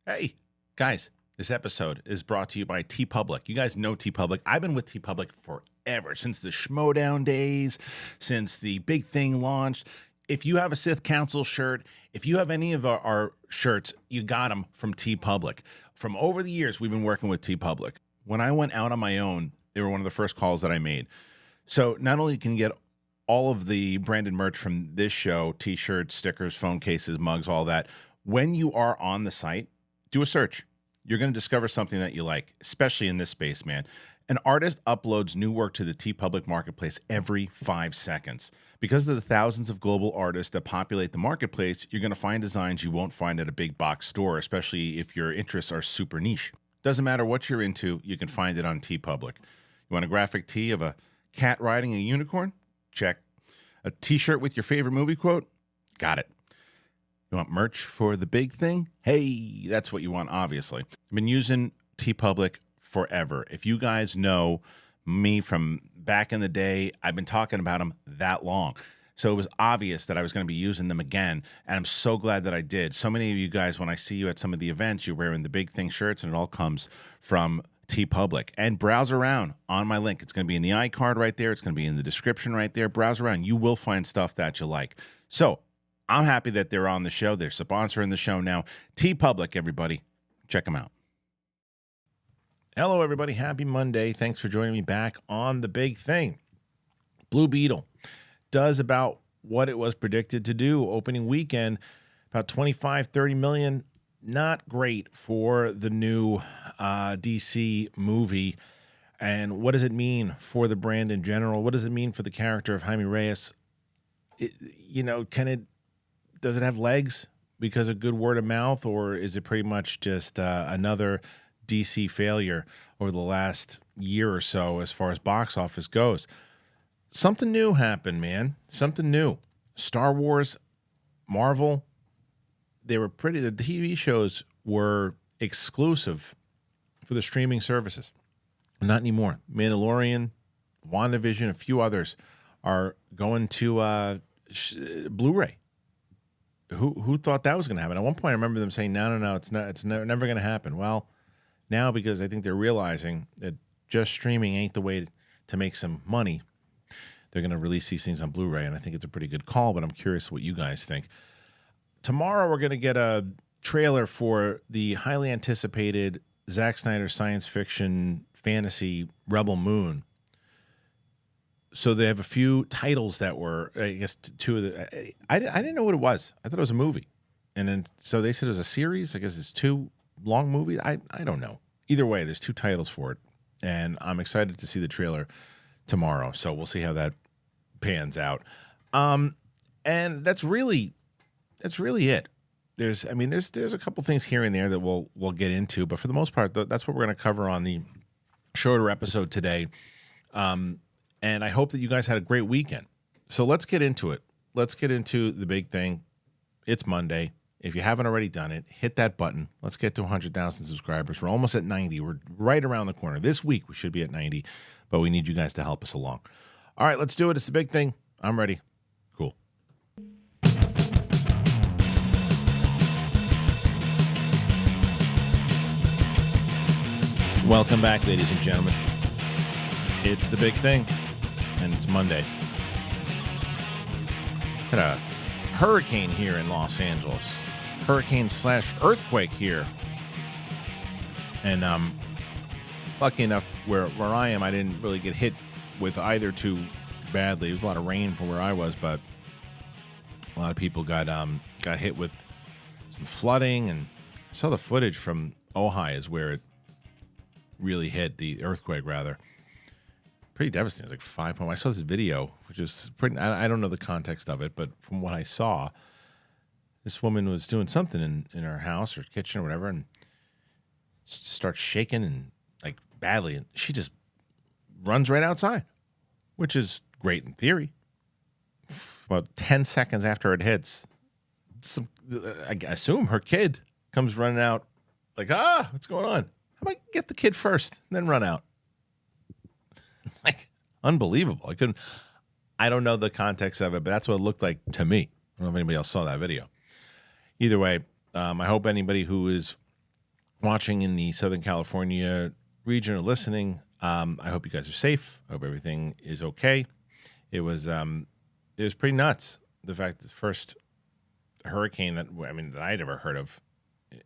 Hey, guys, this episode is brought to you by TeePublic. You guys know TeePublic. I've been with TeePublic forever, since the Schmodown days, since the big thing launched. If you have a Sith Council shirt, if you have any of our shirts, you got them from TeePublic. From over the years, we've been working with TeePublic. When I went out on my own, they were one of the first calls that I made. So not only can you get all of the branded merch from this show, t-shirts, stickers, phone cases, mugs, all that, when you are on the site, do a search. You're going to discover something that you like, especially in this space, man. An artist uploads new work to the TeePublic marketplace every 5 seconds. Because of the thousands of global artists that populate the marketplace, you're going to find designs you won't find at a big box store, especially if your interests are super niche. Doesn't matter what you're into, you can find it on TeePublic. You want a graphic tee of a cat riding a unicorn? Check. A t-shirt with your favorite movie quote? Got it. You want merch for the big thing? Hey, that's what you want, obviously. I've been using TeePublic forever. If you guys know me from back in the day, I've been talking about them that long. So it was obvious that I was going to be using them again, and I'm so glad that I did. So many of you guys, when I see you at some of the events, you're wearing the big thing shirts, and it all comes from TeePublic. And browse around on my link. It's going to be in the iCard right there. It's going to be in the description right there. Browse around. You will find stuff that you like. So I'm happy that they're on the show. They're sponsoring the show now. TeePublic, everybody. Check them out. Hello, everybody. Happy Monday. Thanks for joining me back on The Big Thing. Blue Beetle does about what it was predicted to do opening weekend, about 25, 30 million. Not great for the new DC movie. And what does it mean for the brand in general? What does it mean for the character of Jaime Reyes? Does it have legs because of good word of mouth, or is it pretty much just another DC failure over the last year or so as far as box office goes? Something new happened, man. Something new. Star Wars, Marvel, the TV shows were exclusive for the streaming services. Not anymore. Mandalorian, Wandavision, a few others are going to Blu Ray. Who thought that was going to happen? At one point, I remember them saying, no, it's not. It's never going to happen. Well, now because I think they're realizing that just streaming ain't the way to make some money, they're going to release these things on Blu Ray, and I think it's a pretty good call, but I'm curious what you guys think. Tomorrow, we're going to get a trailer for the highly anticipated Zack Snyder science fiction fantasy Rebel Moon. So they have a few titles that were, I guess, two of the. I didn't know what it was. I thought it was a movie, and then so they said it was a series. I guess it's two long movies. I don't know. Either way, there's two titles for it, and I'm excited to see the trailer tomorrow. So we'll see how that pans out. And that's really it. There's a couple things here and there that we'll get into, but for the most part, that's what we're going to cover on the shorter episode today. And I hope that you guys had a great weekend. So let's get into it. Let's get into the big thing. It's Monday. If you haven't already done it, hit that button. Let's get to 100,000 subscribers. We're almost at 90. We're right around the corner. This week, we should be at 90, but we need you guys to help us along. All right, let's do it. It's the big thing. I'm ready. Cool. Welcome back, ladies and gentlemen. It's the big thing, and it's Monday. Had a hurricane here in Los Angeles. Hurricane/earthquake here. And lucky enough, where I am, I didn't really get hit with either too badly. There was a lot of rain from where I was, but a lot of people got hit with some flooding. And I saw the footage from Ojai is where it really hit, the earthquake rather. Pretty devastating. It was like 5 points. I saw this video, which is pretty. I don't know the context of it, but from what I saw, this woman was doing something in her house or kitchen or whatever, and starts shaking and like badly, and she just runs right outside, which is great in theory. About 10 seconds after it hits, I assume her kid comes running out, like, what's going on? How about get the kid first, then run out? Like, unbelievable. I don't know the context of it, but that's what it looked like to me. I don't know if anybody else saw that video. Either way, I hope anybody who is watching in the Southern California region or listening, I hope you guys are safe. I hope everything is okay. It was pretty nuts. The fact that the first hurricane that I'd ever heard of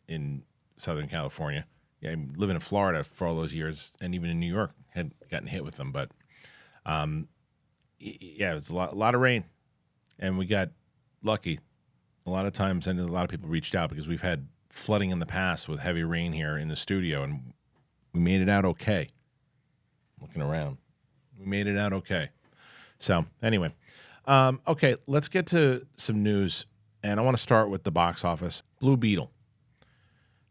in Southern California. Yeah, I'm living in Florida for all those years, and even in New York had gotten hit with them. But yeah, it was a lot of rain, and we got lucky. A lot of times, and a lot of people reached out because we've had flooding in the past with heavy rain here in the studio, and we made it out okay. Looking around, we made it out okay. So anyway, okay, let's get to some news, and I want to start with the box office. Blue Beetle.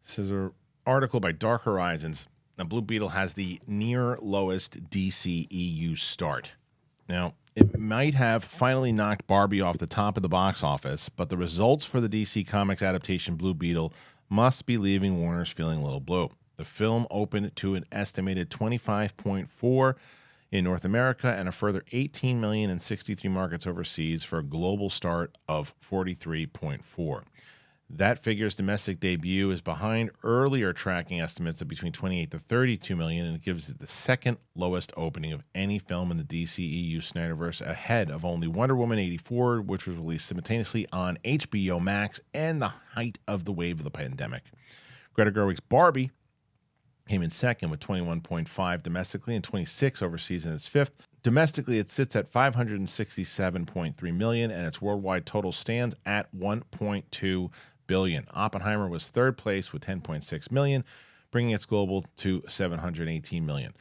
This is an article by Dark Horizons. Now, Blue Beetle has the near lowest DCEU start. Now, it might have finally knocked Barbie off the top of the box office, but the results for the DC Comics adaptation Blue Beetle must be leaving Warner's feeling a little blue. The film opened to an estimated 25.4 in North America and a further 18 million in 63 markets overseas for a global start of 43.4. That figure's domestic debut is behind earlier tracking estimates of between 28 to 32 million, and it gives it the second lowest opening of any film in the DCEU Snyderverse, ahead of only Wonder Woman 84, which was released simultaneously on HBO Max and the height of the wave of the pandemic. Greta Gerwig's Barbie came in second with 21.5 domestically and 26 overseas in its fifth. Domestically, it sits at 567.3 million, and its worldwide total stands at 1.2 billion. Oppenheimer was third place with 10.6 million, bringing its global to 718 million.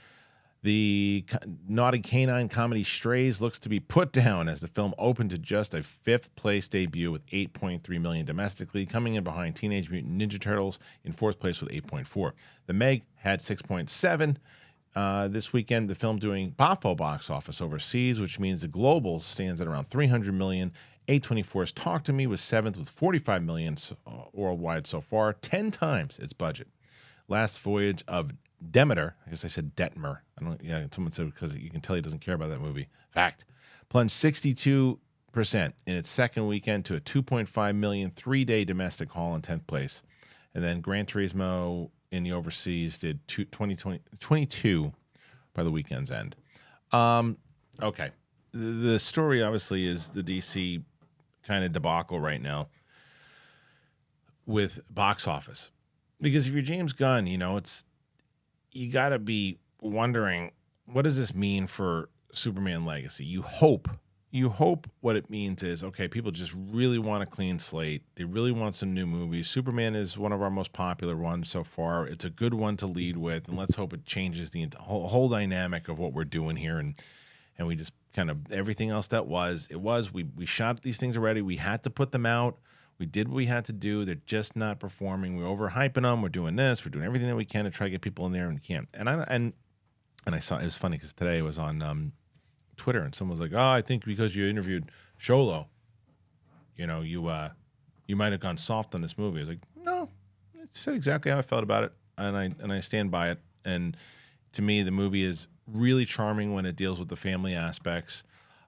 The naughty canine comedy Strays looks to be put down as the film opened to just a fifth place debut with 8.3 million domestically, coming in behind Teenage Mutant Ninja Turtles in fourth place with 8.4. The Meg had 6.7 this weekend. The film doing box office overseas, which means the global stands at around 300 million. A24's Talk to Me was seventh with 45 million worldwide so far, 10 times its budget. Last Voyage of Demeter, I guess I said Detmer. Someone said because you can tell he doesn't care about that movie. Fact. Plunged 62% in its second weekend to a 2.5 million 3-day domestic haul in 10th place. And then Gran Turismo in the overseas did 22 by the weekend's end. Okay. The story obviously is the DC kind of debacle right now with box office. Because if you're James Gunn, you got to be wondering, what does this mean for Superman Legacy? You hope what it means is, okay, people just really want a clean slate. They really want some new movies. Superman is one of our most popular ones so far. It's a good one to lead with, and let's hope it changes the whole dynamic of what we're doing here. And we just kind of, everything else we shot these things already. We had to put them out. We did what we had to do. They're just not performing. We're overhyping them. We're doing this. We're doing everything that we can to try to get people in there, and we can't. And I saw, it was funny because today it was on Twitter, and someone was like, "Oh, I think because you interviewed Sholo, you might have gone soft on this movie." I was like, "No, I said exactly how I felt about it, and I stand by it." And to me, the movie is really charming when it deals with the family aspects.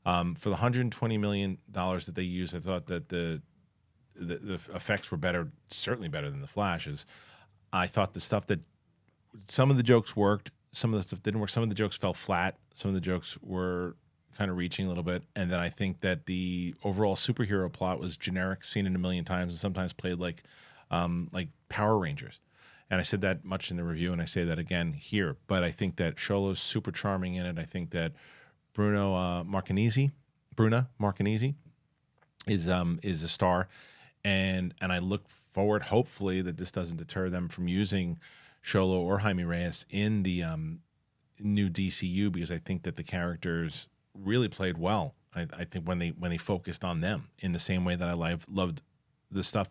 For the $120 million that they used, I thought that the effects were better, certainly better than the Flash's. I thought the stuff that some of the jokes worked, some of the stuff didn't work. Some of the jokes fell flat. Some of the jokes were kind of reaching a little bit. And then I think that the overall superhero plot was generic, seen it a million times, and sometimes played like Power Rangers. And I said that much in the review, and I say that again here. But I think that Sholo's super charming in it. I think that Bruna Marcanese is a star. And I look forward, hopefully, that this doesn't deter them from using Xolo or Jaime Reyes in the new DCU, because I think that the characters really played well. I think when they focused on them in the same way that I loved the stuff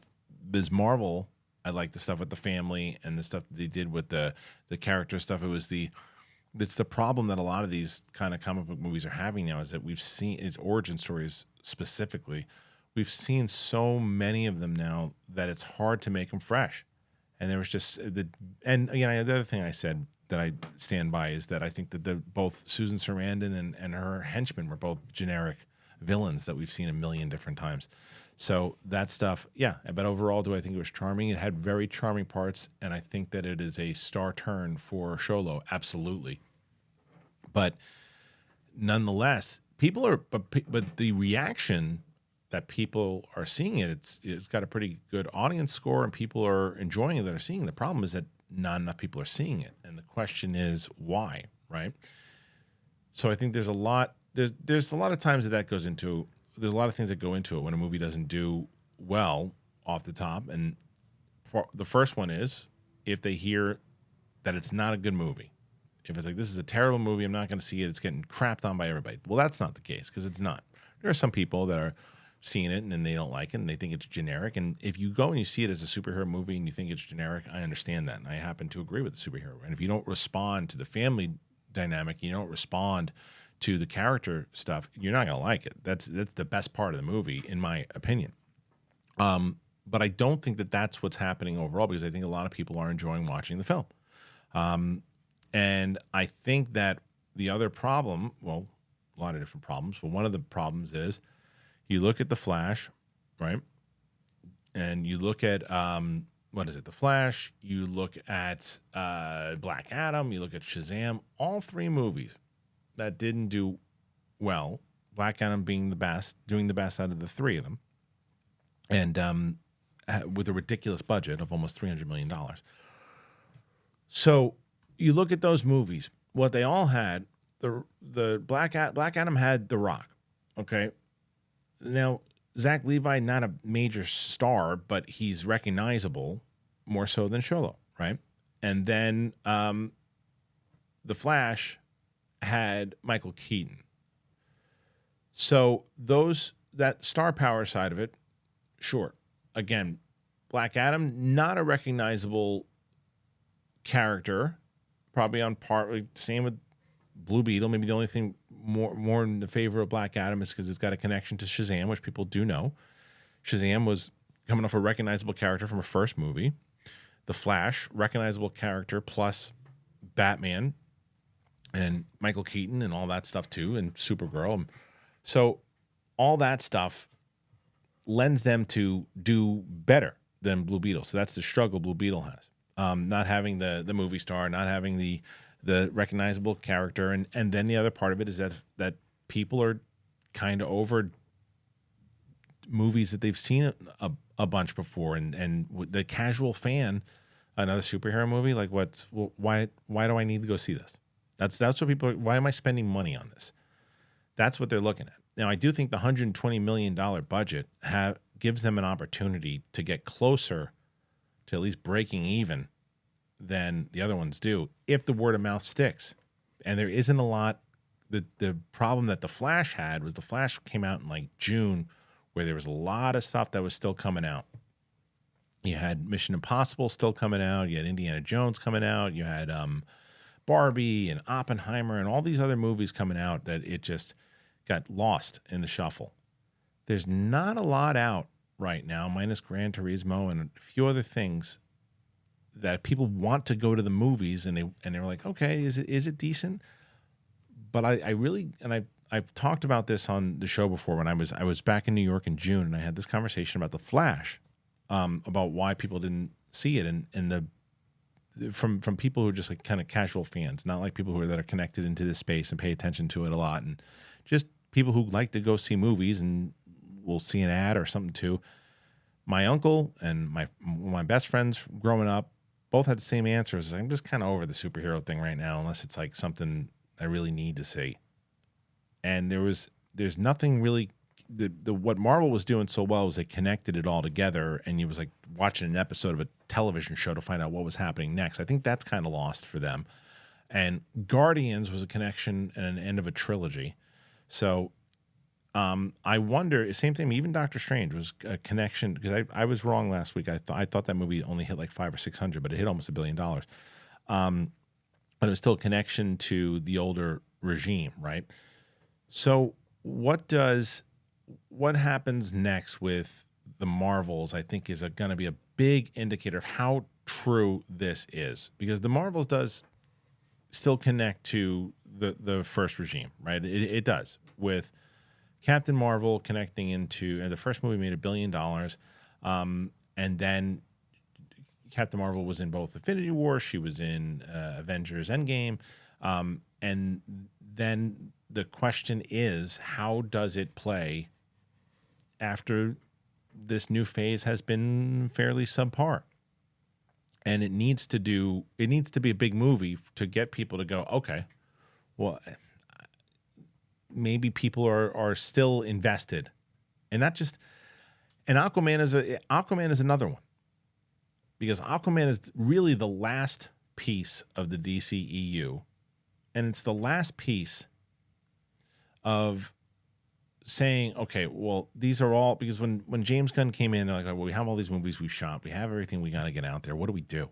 Ms. Marvel. I like the stuff with the family and the stuff that they did with the character stuff. It's the problem that a lot of these kind of comic book movies are having now, is that we've seen its origin stories specifically. We've seen so many of them now that it's hard to make them fresh. And there was just the other thing I said that I stand by is that I think that both Susan Sarandon and her henchmen were both generic villains that we've seen a million different times. So that stuff, yeah. But overall, do I think it was charming? It had very charming parts, and I think that it is a star turn for Sholo, absolutely. But nonetheless, people are, but the reaction that people are seeing it's got a pretty good audience score, and people are enjoying it that are seeing it. The problem is that not enough people are seeing it, and the question is why, right? So I think there's a lot of times that goes into, there's a lot of things that go into it when a movie doesn't do well off the top, and the first one is if they hear that it's not a good movie. If it's like, this is a terrible movie, I'm not going to see it, it's getting crapped on by everybody. Well, that's not the case, because it's not. There are some people that are seeing it and then they don't like it and they think it's generic. And if you go and you see it as a superhero movie and you think it's generic, I understand that. And I happen to agree with the superhero. And if you don't respond to the family dynamic, you don't respond to the character stuff, you're not going to like it. That's the best part of the movie, in my opinion. But I don't think that that's what's happening overall, because I think a lot of people are enjoying watching the film. And I think that the other problem, well, a lot of different problems, but one of the problems is you look at The Flash, right? And you look at, The Flash, you look at Black Adam, you look at Shazam, all three movies that didn't do well, Black Adam being the best, doing the best out of the three of them, and with a ridiculous budget of almost $300 million. So you look at those movies, what they all had, the Black Adam had The Rock, okay? Now, Zach Levi, not a major star, but he's recognizable more so than Sholo, right? And then The Flash had Michael Keaton. So that star power side of it, sure. Again, Black Adam, not a recognizable character, probably on par. Same with Blue Beetle. Maybe the only thing more in the favor of Black Adam is because it's got a connection to Shazam, which people do know. Shazam was coming off a recognizable character from a first movie. The Flash, recognizable character plus Batman and Michael Keaton and all that stuff too, and Supergirl. So all that stuff lends them to do better than Blue Beetle. So that's the struggle Blue Beetle has. Not having the movie star, not having the recognizable character, and then the other part of it is that people are kind of over movies that they've seen a bunch before, and the casual fan, another superhero movie, like why do I need to go see this? That's what people are, why am I spending money on this? That's what they're looking at. Now, I do think the $120 million budget gives them an opportunity to get closer to at least breaking even than the other ones do, if the word of mouth sticks. And there isn't a lot. The problem that The Flash had was The Flash came out in like June, where there was a lot of stuff that was still coming out. You had Mission Impossible still coming out. You had Indiana Jones coming out. You had Barbie and Oppenheimer and all these other movies coming out that it just got lost in the shuffle. There's not a lot out right now, minus Gran Turismo and a few other things that people want to go to the movies, and they were like, okay, is it decent? But I really, and I've talked about this on the show before when I was back in New York in June, and I had this conversation about The Flash, about why people didn't see it, and from people who are just like kind of casual fans, not like people that are connected into this space and pay attention to it a lot, and just people who like to go see movies and will see an ad or something too. My uncle and my best friends growing up both had the same answers. I'm just kind of over the superhero thing right now, unless it's like something I really need to see. And there's nothing really. What Marvel was doing so well was they connected it all together, and you was like watching an episode of a television show to find out what was happening next. I think that's kind of lost for them. And Guardians was a connection and an end of a trilogy. So I wonder, same thing, even Doctor Strange was a connection, because I was wrong last week. I thought that movie only hit like 500 or 600, but it hit almost $1 billion. But it was still a connection to the older regime, right? So what happens next with the Marvels, I think, is going to be a big indicator of how true this is, because the Marvels does still connect to the first regime, right? It does, with Captain Marvel connecting into the first movie made $1 billion, and then Captain Marvel was in both Infinity War. She was in Avengers Endgame, and then the question is, how does it play after this new phase has been fairly subpar? And it needs to be a big movie to get people to go, okay, well, maybe people are still invested, and not just. And Aquaman is another one, because Aquaman is really the last piece of the DCEU, and it's the last piece of saying, okay, well, these are all, because when James Gunn came in, they're like, well, we have all these movies we've shot, we have everything we got to get out there. What do we do?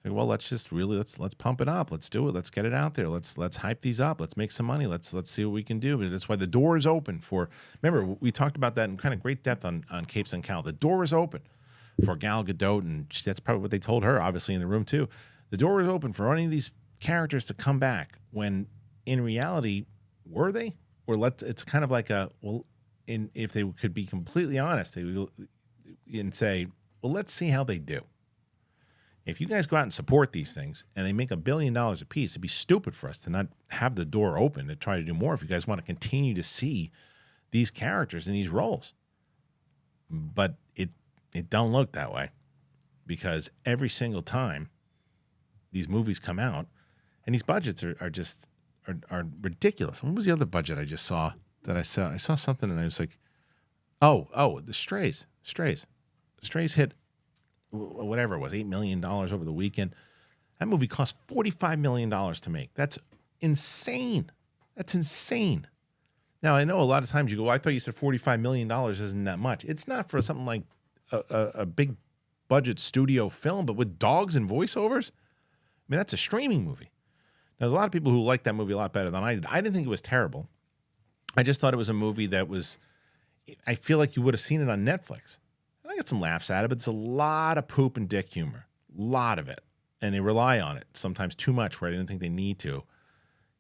Like, well, let's just really let's pump it up. Let's do it. Let's get it out there. Let's hype these up. Let's make some money. Let's see what we can do. And that's why the door is open for. Remember, we talked about that in kind of great depth on Capes and Cal. The door is open for Gal Gadot, and that's probably what they told her, obviously, in the room too. The door is open for any of these characters to come back. When in reality, were they? Or it's kind of like if they could be completely honest, they would and say, well, let's see how they do. If you guys go out and support these things and they make $1 billion a piece, it'd be stupid for us to not have the door open to try to do more if you guys want to continue to see these characters in these roles. But it don't look that way, because every single time these movies come out, and these budgets are ridiculous. What was the other budget I just saw that I saw? I saw something and I was like, oh, the Strays hit whatever it was, $8 million over the weekend. That movie cost $45 million to make. That's insane. That's insane. Now, I know a lot of times you go, well, I thought you said $45 million isn't that much. It's not for something like a big budget studio film, but with dogs and voiceovers, I mean, that's a streaming movie. Now, there's a lot of people who like that movie a lot better than I did. I didn't think it was terrible. I just thought it was a movie that was, I feel like you would have seen it on Netflix. I got some laughs at it, but it's a lot of poop and dick humor. A lot of it. And they rely on it, sometimes too much, where I didn't think they need to.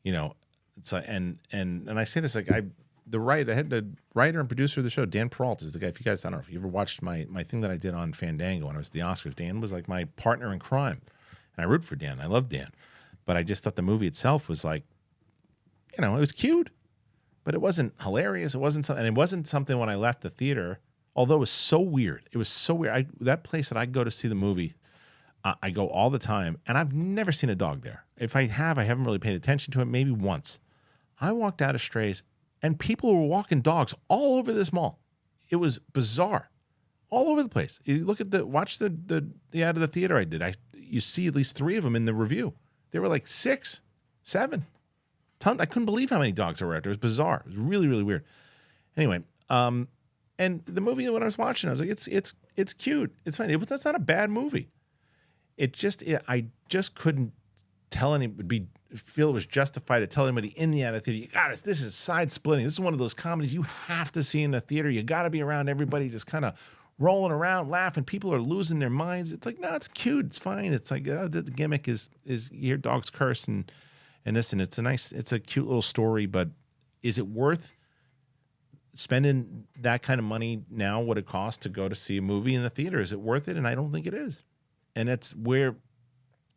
You know, it's like, and I say this, like, the writer and producer of the show, Dan Peralta, is the guy. If you guys, I don't know if you ever watched my thing that I did on Fandango when I was at the Oscars. Dan was like my partner in crime. And I root for Dan. I love Dan. But I just thought the movie itself was like, you know, it was cute, but it wasn't hilarious. It wasn't something, and it wasn't something when I left the theater. Although it was so weird. It was so weird. That place that I go to see the movie, I go all the time, and I've never seen a dog there. If I have, I haven't really paid attention to it, maybe once. I walked out of Strays, and people were walking dogs all over this mall. It was bizarre. All over the place. You look at watch the ad of the theater I did. You see at least 3 of them in the review. There were like 6, 7. Tons. I couldn't believe how many dogs there were out there. It was bizarre. It was really, really weird. Anyway, and the movie, when I was watching, I was like, it's cute. It's fine. That's not a bad movie. I just couldn't feel it was justified to tell anybody in the theater, you got it. This is side splitting. This is one of those comedies you have to see in the theater. You got to be around everybody just kind of rolling around, laughing. People are losing their minds. It's like, no, it's cute. It's fine. It's like, the gimmick is you hear dogs curse and this, and it's a cute little story, but is it worth spending that kind of money now, what it costs to go to see a movie in the theater? Is it worth it? And I don't think it is. And that's where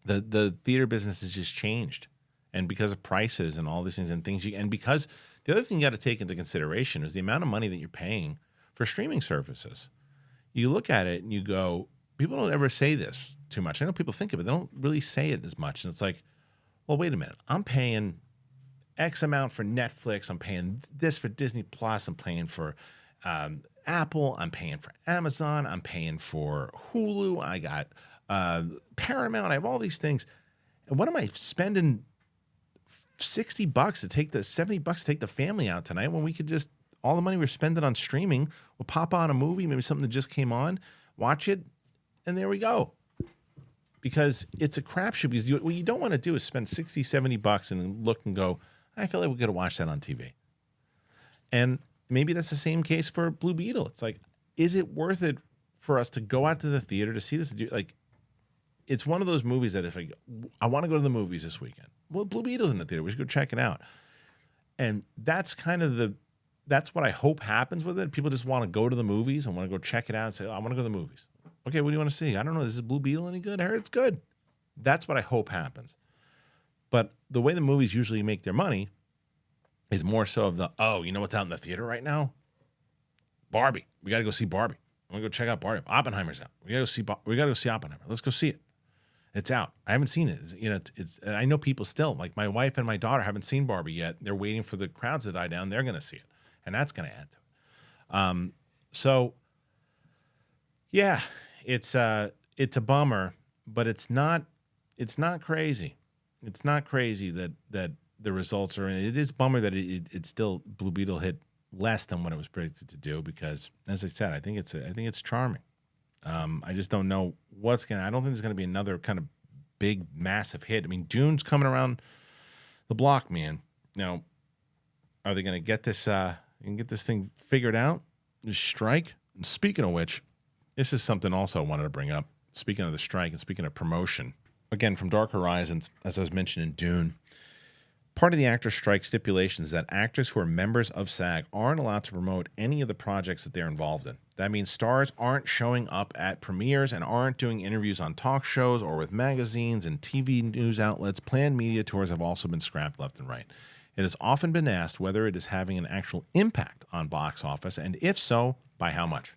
the theater business has just changed. And because of prices and all these things and things, and because the other thing you got to take into consideration is the amount of money that you're paying for streaming services. You look at it and you go, people don't ever say this too much. I know people think of it. They don't really say it as much. And it's like, well, wait a minute. I'm paying X amount for Netflix. I'm paying this for Disney Plus. I'm paying for Apple. I'm paying for Amazon. I'm paying for Hulu. I got Paramount. I have all these things. And what am I spending $60 to take $70 to take the family out tonight when we could just, all the money we're spending on streaming, we'll pop on a movie, maybe something that just came on, watch it, and there we go. Because it's a crapshoot. Because what you don't want to do is spend $60, $70 and then look and go, I feel like we could have watched that on TV. And maybe that's the same case for Blue Beetle. It's like, is it worth it for us to go out to the theater to see this? Like, it's one of those movies that if I want to go to the movies this weekend. Well, Blue Beetle's in the theater. We should go check it out. And that's kind of that's what I hope happens with it. People just want to go to the movies and want to go check it out and say, oh, I want to go to the movies. Okay, what do you want to see? I don't know. Is Blue Beetle any good? I heard it's good. That's what I hope happens. But the way the movies usually make their money is more so of the, oh, you know what's out in the theater right now? Barbie. We got to go see Barbie. I'm going to go check out Barbie. Oppenheimer's out. We got to go see Oppenheimer. Let's go see it. It's out. I haven't seen it. It's I know people still, like my wife and my daughter haven't seen Barbie yet. They're waiting for the crowds to die down. They're going to see it. And that's going to add to it. So yeah, it's a bummer, but it's not crazy. It's not crazy that the results are in. It is a bummer that it still Blue Beetle hit less than what it was predicted to do because, as I said, I think it's charming. I just don't know I don't think there's going to be another kind of big, massive hit. I mean, Dune's coming around the block, man. Now, are they going to get this thing figured out? This strike? And speaking of which, this is something also I wanted to bring up. Speaking of the strike and speaking of promotion, again, from Dark Horizons, as I was mentioning, Dune, part of the actors' strike stipulations is that actors who are members of SAG aren't allowed to promote any of the projects that they're involved in. That means stars aren't showing up at premieres and aren't doing interviews on talk shows or with magazines and TV news outlets. Planned media tours have also been scrapped left and right. It has often been asked whether it is having an actual impact on box office, and if so, by how much.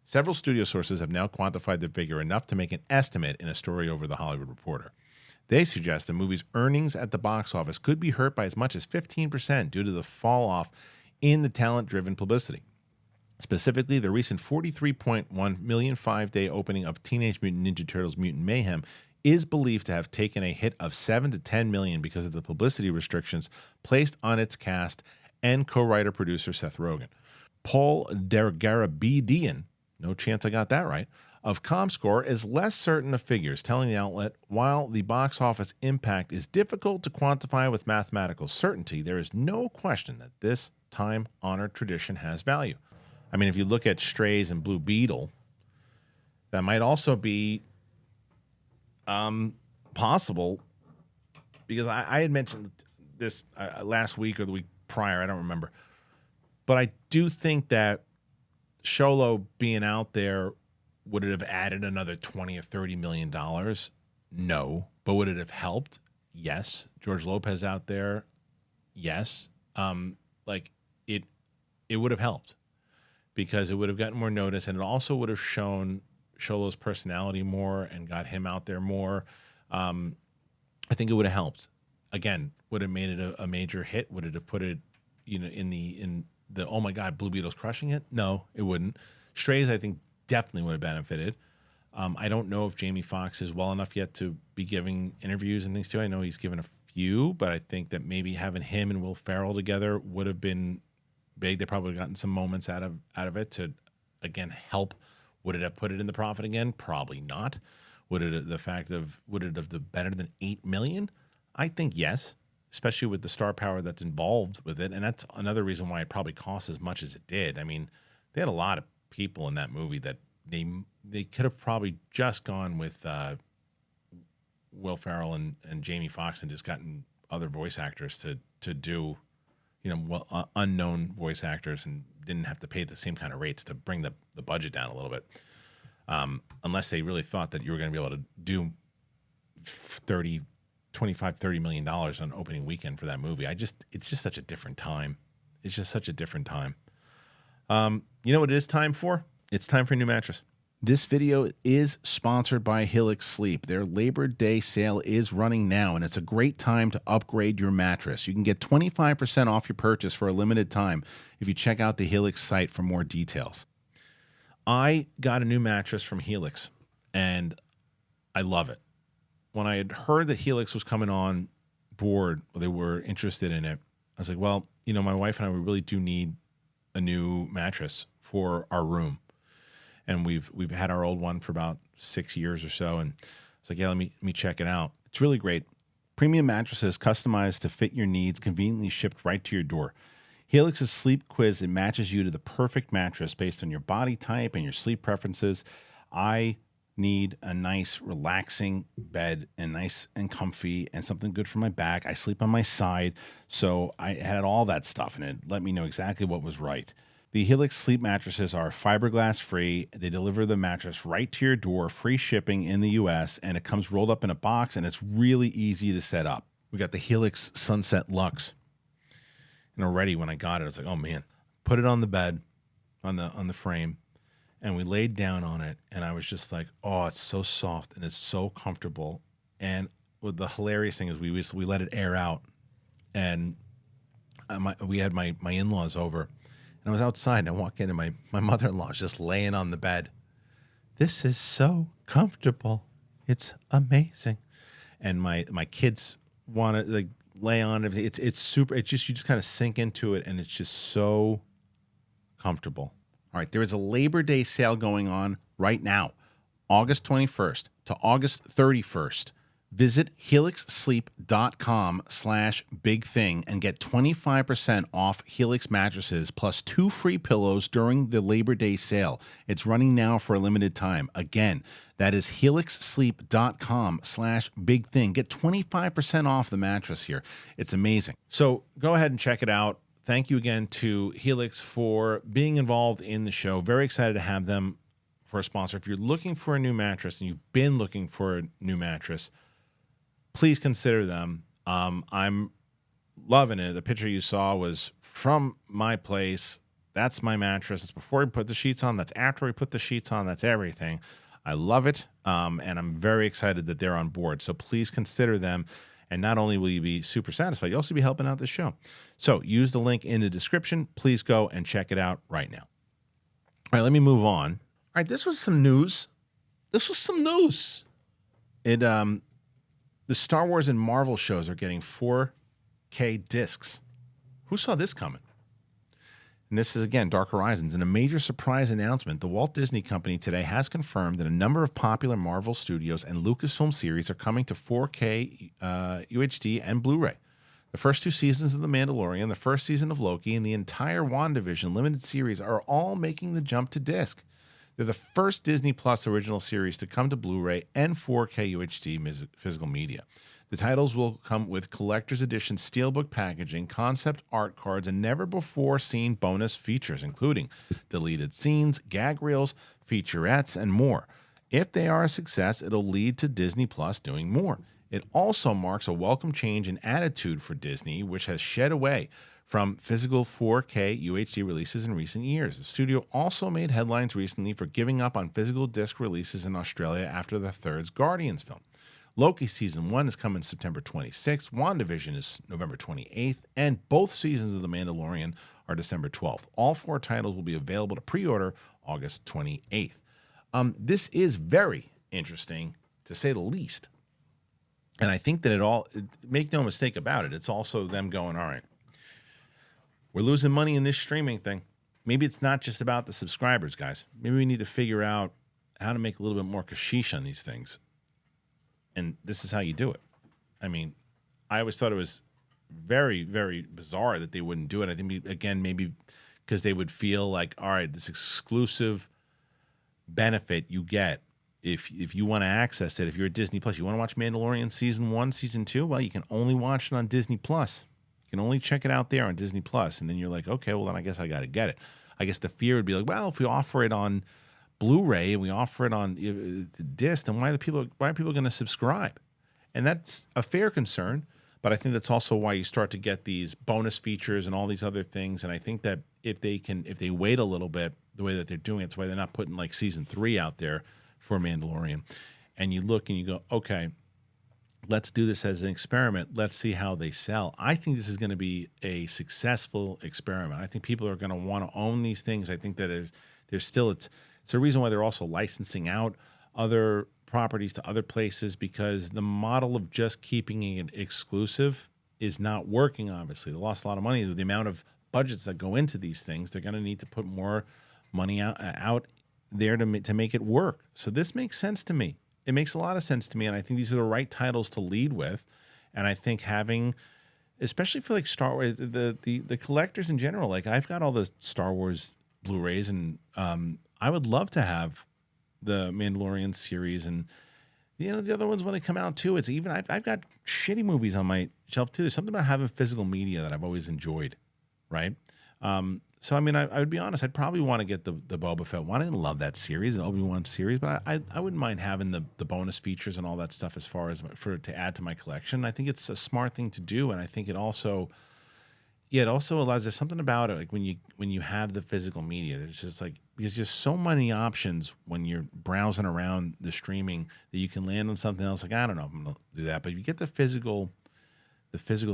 Several studio sources have now quantified the figure enough to make an estimate in a story over The Hollywood Reporter. They suggest the movie's earnings at the box office could be hurt by as much as 15% due to the fall off in the talent-driven publicity. Specifically, the recent $43.1 million 5-day opening of Teenage Mutant Ninja Turtles Mutant Mayhem is believed to have taken a hit of $7 to $10 million because of the publicity restrictions placed on its cast and co-writer-producer Seth Rogen. Paul Dergarabedian, no chance I got that right, of ComScore is less certain of figures, telling the outlet, while the box office impact is difficult to quantify with mathematical certainty, there is no question that this time-honored tradition has value. I mean, if you look at Strays and Blue Beetle, that might also be possible, because I had mentioned this last week or the week prior, I don't remember. But I do think that Sholo being out there, would it have added another $20 or $30 million? No. But would it have helped? Yes. George Lopez out there? Yes. It would have helped because it would have gotten more notice, and it also would have shown Sholo's personality more and got him out there more. I think it would have helped. Again, would have made it a major hit? Would it have put it, in the oh my God, Blue Beetle's crushing it? No, it wouldn't. Strays, I think, definitely would have benefited. I don't know if Jamie Foxx is well enough yet to be giving interviews and things too. I know he's given a few, but I think that maybe having him and Will Ferrell together would have been big. They probably gotten some moments out of it to, again, help. Would it have put it in the profit again? Probably not. Would it have done better than $8 million? I think yes, especially with the star power that's involved with it. And that's another reason why it probably cost as much as it did. I mean, they had a lot of people in that movie that they could have probably just gone with Will Ferrell and Jamie Foxx and just gotten other voice actors to do, unknown voice actors, and didn't have to pay the same kind of rates to bring the budget down a little bit. Unless they really thought that you were going to be able to do $30 million on opening weekend for that movie. It's just such a different time. It's just such a different time. You know what it is time for? It's time for a new mattress. This video is sponsored by HELIX Sleep. Their Labor Day sale is running now, and it's a great time to upgrade your mattress. You can get 25% off your purchase for a limited time if you check out the HELIX site for more details. I got a new mattress from HELIX, and I love it. When I had heard that HELIX was coming on board, or they were interested in it, I was like, well, my wife and I, we really do need a new mattress for our room. And we've had our old one for about 6 years or so, and it's like, yeah, let me check it out. It's really great. Premium mattresses customized to fit your needs, conveniently shipped right to your door. HELIX's sleep quiz, it matches you to the perfect mattress based on your body type and your sleep preferences. I need a nice, relaxing bed and nice and comfy and something good for my back. I sleep on my side. So I had all that stuff, and it let me know exactly what was right. The HELIX sleep mattresses are fiberglass free. They deliver the mattress right to your door, free shipping in the US, and it comes rolled up in a box, and it's really easy to set up. We got the HELIX Sunset Luxe. And already when I got it, I was like, oh man, put it on the bed, on the frame, and we laid down on it, and I was just like, oh, it's so soft and it's so comfortable. And what the hilarious thing is we let it air out, and we had my in-laws over, and I was outside, and I walk in, and my mother-in-law is just laying on the bed. This is so comfortable. It's amazing. And my kids want to like lay on it. It's super. It's just, you just kind of sink into it, and it's just so comfortable. All right, there is a Labor Day sale going on right now, August 21st to August 31st. Visit helixsleep.com/bigthing and get 25% off HELIX mattresses plus 2 free pillows during the Labor Day sale. It's running now for a limited time. Again, that is helixsleep.com/bigthing. Get 25% off the mattress here. It's amazing. So go ahead and check it out. Thank you again to HELIX for being involved in the show. Very excited to have them for a sponsor. If you're looking for a new mattress and you've been looking for a new mattress, please consider them. I'm loving it. The picture you saw was from my place. That's my mattress. It's before we put the sheets on. That's after we put the sheets on. That's everything. I love it, and I'm very excited that they're on board. So please consider them, and not only will you be super satisfied, you'll also be helping out the show. So use the link in the description. Please go and check it out right now. All right, let me move on. All right, this was some news. The Star Wars and Marvel shows are getting 4K discs. Who saw this coming? And this is, again, Dark Horizons. In a major surprise announcement, the Walt Disney Company today has confirmed that a number of popular Marvel Studios and Lucasfilm series are coming to 4K UHD and Blu Ray. The first 2 seasons of The Mandalorian, the first season of Loki, and the entire Wandavision limited series are all making the jump to disc. They're the first Disney Plus original series to come to Blu Ray and 4K UHD physical media. The titles will come with collector's edition steelbook packaging, concept art cards, and never-before-seen bonus features, including deleted scenes, gag reels, featurettes, and more. If they are a success, it'll lead to Disney Plus doing more. It also marks a welcome change in attitude for Disney, which has shed away from physical 4K UHD releases in recent years. The studio also made headlines recently for giving up on physical disc releases in Australia after the third Guardians film. Loki Season 1 is coming September 26th, WandaVision is November 28th, and both seasons of The Mandalorian are December 12th. All 4 titles will be available to pre-order August 28th. This is very interesting, to say the least. And I think that make no mistake about it, it's also them going, all right, we're losing money in this streaming thing. Maybe it's not just about the subscribers, guys. Maybe we need to figure out how to make a little bit more cashish on these things. And this is how you do it. I mean, I always thought it was very, very bizarre that they wouldn't do it. I think, again, maybe because they would feel like, all right, this exclusive benefit you get if you want to access it, if you're at Disney Plus, you want to watch Mandalorian Season 1, Season 2, well, you can only watch it on Disney Plus. You can only check it out there on Disney Plus, and then you're like, okay, well, then I guess I got to get it. I guess the fear would be like, well, if we offer it on Blu Ray and we offer it on the disc, then why are people going to subscribe? And that's a fair concern, but I think that's also why you start to get these bonus features and all these other things. And I think that if they wait a little bit, the way that they're doing it, it's why they're not putting like Season 3 out there for Mandalorian. And you look and you go, okay, let's do this as an experiment. Let's see how they sell. I think this is going to be a successful experiment. I think people are going to want to own these things. I think that there's still, it's a reason why they're also licensing out other properties to other places, because the model of just keeping it exclusive is not working, obviously. They lost a lot of money. The amount of budgets that go into these things, they're going to need to put more money out there to make it work. So this makes sense to me. It makes a lot of sense to me, and I think these are the right titles to lead with. And I think having, especially for like Star Wars, the collectors in general, like I've got all the Star Wars Blu-rays, and I would love to have the Mandalorian series, and the other ones when they come out too. It's even I've got shitty movies on my shelf too. There's something about having physical media that I've always enjoyed, right? So I mean, I would be honest. I'd probably want to get the Boba Fett one. I didn't love that series, the Obi-Wan series, but I wouldn't mind having the bonus features and all that stuff as far as to add to my collection. I think it's a smart thing to do, and I think it also allows. There's something about it, like when you have the physical media. There's just like there's just so many options when you're browsing around the streaming that you can land on something else. Like I don't know if I'm gonna do that, but if you get the physical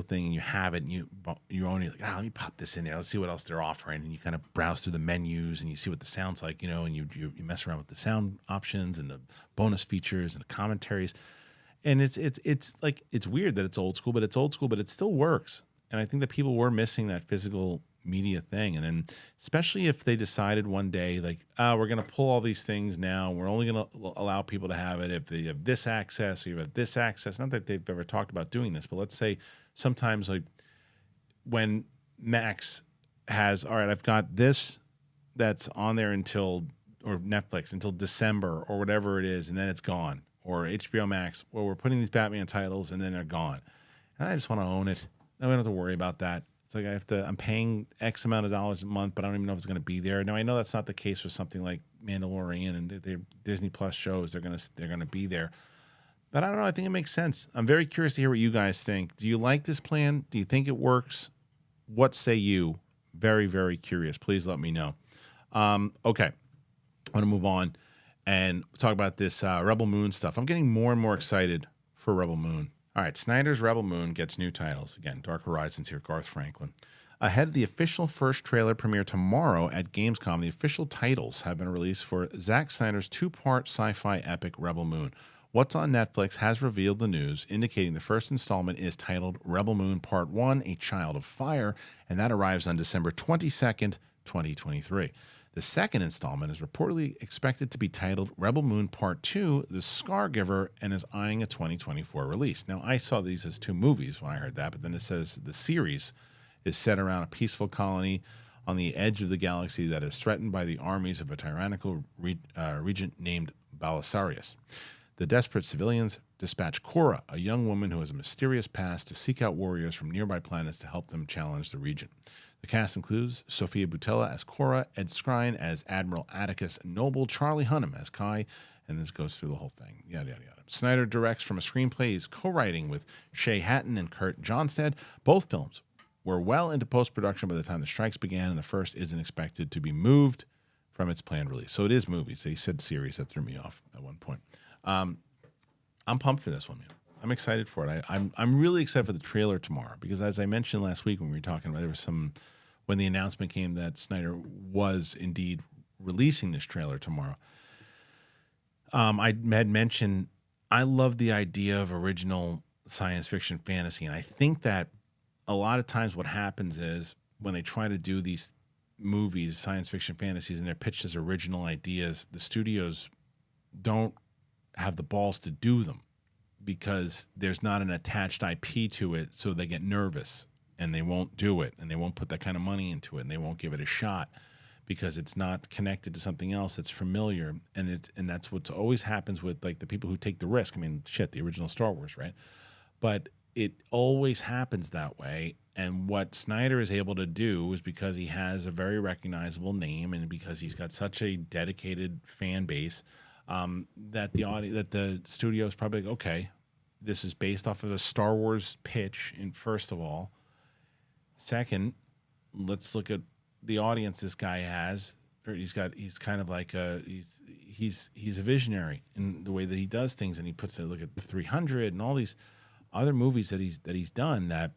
thing and you have it and you only like, let me pop this in there. Let's see what else they're offering. And you kind of browse through the menus and you see what the sounds like, and you mess around with the sound options and the bonus features and the commentaries. And it's like, it's weird that it's old school, but it still works. And I think that people were missing that physical media thing. And then especially if they decided one day, like, we're going to pull all these things now. We're only going to allow people to have it if they have this access or you have this access. Not that they've ever talked about doing this, but let's say sometimes like when Max has, all right, I've got this that's on there or Netflix until December or whatever it is, and then it's gone. Or HBO Max, well, we're putting these Batman titles and then they're gone. And I just want to own it. I don't have to worry about that. It's like I'm paying X amount of dollars a month, but I don't even know if it's going to be there. Now I know that's not the case for something like Mandalorian and their Disney Plus shows. They're going to be there, but I don't know. I think it makes sense. I'm very curious to hear what you guys think. Do you like this plan? Do you think it works? What say you? Very, very curious. Please let me know. Okay, I want to move on and talk about this Rebel Moon stuff. I'm getting more and more excited for Rebel Moon. All right, Snyder's Rebel Moon gets new titles. Again, Dark Horizons here, Garth Franklin. Ahead of the official first trailer premiere tomorrow at Gamescom, the official titles have been released for Zack Snyder's two-part sci-fi epic Rebel Moon. What's on Netflix has revealed the news, indicating the first installment is titled Rebel Moon Part 1, A Child of Fire, and that arrives on December 22nd, 2023. The second installment is reportedly expected to be titled Rebel Moon Part 2, The Scargiver, and is eyeing a 2024 release. Now, I saw these as two movies when I heard that, but then it says the series is set around a peaceful colony on the edge of the galaxy that is threatened by the armies of a tyrannical regent named Belisarius. The desperate civilians dispatch Cora, a young woman who has a mysterious past, to seek out warriors from nearby planets to help them challenge the regent. The cast includes Sophia Boutella as Cora, Ed Skrein as Admiral Atticus Noble, Charlie Hunnam as Kai, and this goes through the whole thing. Yada, yada, yada. Snyder directs from a screenplay he's co-writing with Shay Hatton and Kurt Johnstad. Both films were well into post-production by the time the strikes began, and the first isn't expected to be moved from its planned release. So it is movies. They said series. That threw me off at one point. I'm pumped for this one, man. I'm excited for it. I'm really excited for the trailer tomorrow because, as I mentioned last week when we were talking about, there was when the announcement came that Snyder was indeed releasing this trailer tomorrow. I had mentioned I love the idea of original science fiction fantasy, and I think that a lot of times what happens is when they try to do these movies, science fiction fantasies, and they're pitched as original ideas, the studios don't have the balls to do them because there's not an attached IP to it, so they get nervous and they won't do it, and they won't put that kind of money into it, and they won't give it a shot because it's not connected to something else that's familiar, and that's what always happens with like the people who take the risk. I mean, shit, the original Star Wars, right? But it always happens that way, and what Snyder is able to do is because he has a very recognizable name and because he's got such a dedicated fan base. That the studio is probably like, okay, this is based off of a Star Wars pitch. And first of all, second, let's look at the audience this guy has. Or he's kind of like he's a visionary in the way that he does things, and he puts a look at 300 and all these other movies that he's done. That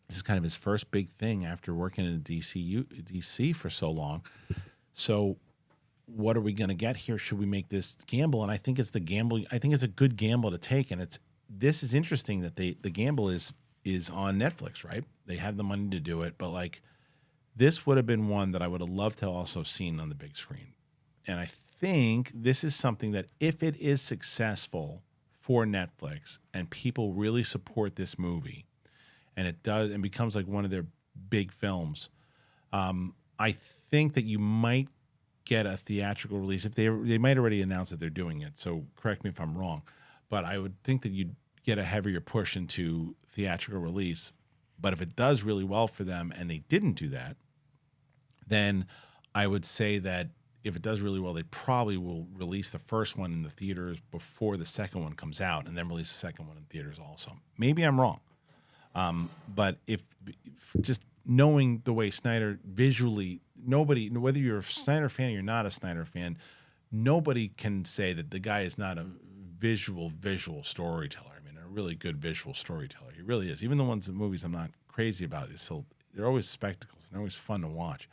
this is kind of his first big thing after working in DC for so long. So what are we going to get here? Should we make this gamble? And I think it's the gamble. I think it's a good gamble to take. And this is interesting that the gamble is on Netflix, right? They have the money to do it, but like this would have been one that I would have loved to also seen on the big screen. And I think this is something that if it is successful for Netflix and people really support this movie and it does and becomes like one of their big films, I think that you might get a theatrical release, if they might already announce that they're doing it, so correct me if I'm wrong, but I would think that you'd get a heavier push into theatrical release. But if it does really well for them and they didn't do that, then I would say that if it does really well, they probably will release the first one in the theaters before the second one comes out, and then release the second one in theaters also. Maybe I'm wrong. But if just knowing the way Snyder visually, nobody, whether you're a Snyder fan or you're not a Snyder fan, nobody can say that the guy is not a visual storyteller. I mean, a really good visual storyteller. He really is. Even the movies I'm not crazy about, they're always spectacles and they're always fun to watch.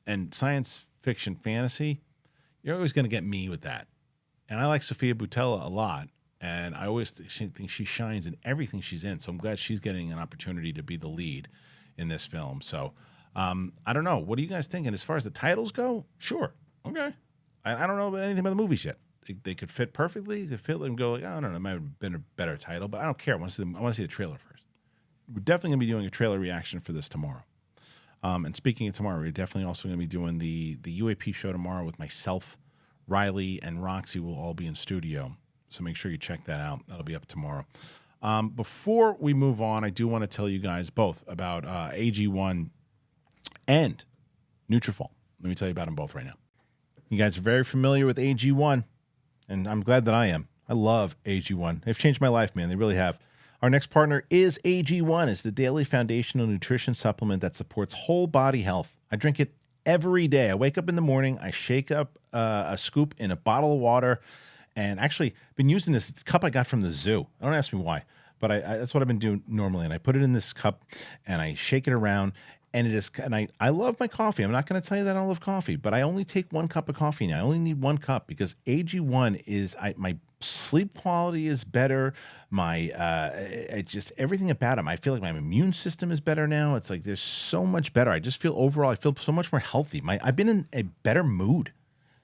And science fiction fantasy, you're always going to get me with that. And I like Sofia Boutella a lot. And I always think she shines in everything she's in. So I'm glad she's getting an opportunity to be the lead in this film. So I don't know. What are you guys thinking? As far as the titles go, sure. Okay. I don't know about anything about the movies yet. They could fit perfectly. They fit and go, like, I don't know, it might have been a better title, but I don't care. I want to see the trailer first. We're definitely going to be doing a trailer reaction for this tomorrow. And speaking of tomorrow, we're definitely also going to be doing the UAP show tomorrow with myself, Riley, and Roxy will all be in studio. So make sure you check that out. That'll be up tomorrow. Before we move on, I do want to tell you guys both about AG1 and NUTRAFOL. Let me tell you about them both right now. You guys are very familiar with AG1, and I'm glad that I am. I love AG1. They've changed my life, man. They really have. Our next partner is AG1. It's the daily foundational nutrition supplement that supports whole body health. I drink it every day. I wake up in the morning. I shake up a scoop in a bottle of water. And actually, I've been using this cup I got from the zoo. Don't ask me why, but that's what I've been doing normally. And I put it in this cup, and I shake it around. And I love my coffee. I'm not going to tell you that I don't love coffee, but I only take 1 cup of coffee now. I only need 1 cup because AG1 is my sleep quality is better. Just everything about them. I feel like my immune system is better now. It's like there's so much better. I just feel overall, I feel so much more healthy. I've been in a better mood